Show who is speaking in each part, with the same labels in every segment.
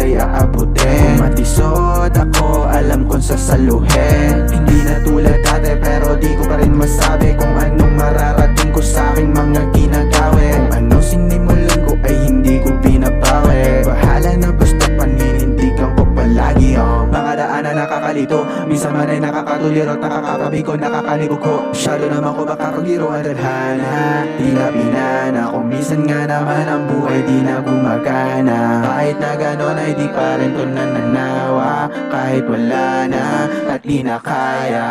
Speaker 1: ay aabutin. Matisod ako, alam kong sasaluhin. Hindi na tulad dati pero di ko pa rin masabi kung anong mararating ko sa aking mga ginagawi. Kung anong sinimulan ko ay hindi ko binabawi. Bahala na basta paninindigan ko palagi mga daan na nakakalito, minsan man ay nakakatuliro at nakakabigo, nakakalibog ko. Masyado naman ko baka pagbiro at tadhana. Tila pinana kung minsan nga naman ang buhay di na gumagana. Kahit na ganon ay di pa rin ko nananawa. Kahit wala na at di na kaya.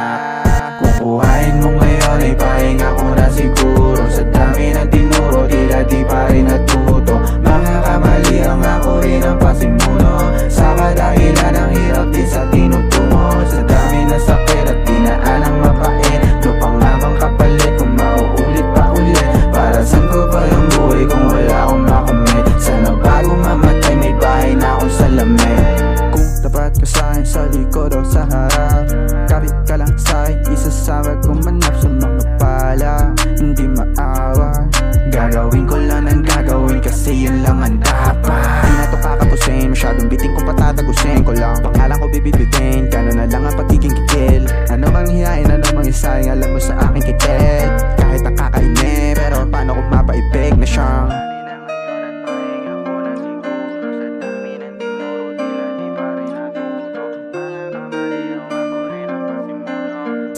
Speaker 1: Kukuhain mo ngayon ay pahinga ko na siguro. Sa dami ng tinuro, tila di pa rin natuto. Mga kamali ang ako rin ang pasimuno. Sa kadahilan ang hirap din sa tinutungo. Sa dami na sakit at dinaan ang mapait. No pangabang kapalit kung mauulit pa ulit. Para saan ko ba yung buhay kung wala akong makamit? Sana bago mamatay may bahay na akong salamin. Kung tapat ka sa'kin sa likod o sa harap, kapit ka lang sa'kin, isasama ko manap sa mga pala. Hindi maawa, gagawin ko lang ang gagawin kasi yun lang ang dapat. Di na to kakapusin, masyadong biting kung patatagusin ko lang. Pangalan ko bibibitin, gano'n na lang ang pagiging kikil. Ano bang hiyain, ano bang isayang, alam mo sa aking kitil. Kahit nakakainin, pero paano kung mapaibig na siyang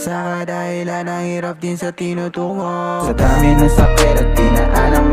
Speaker 1: sa kadahilan ang hirap din sa tinutungo. Sa dami ng sakit at dinaan ang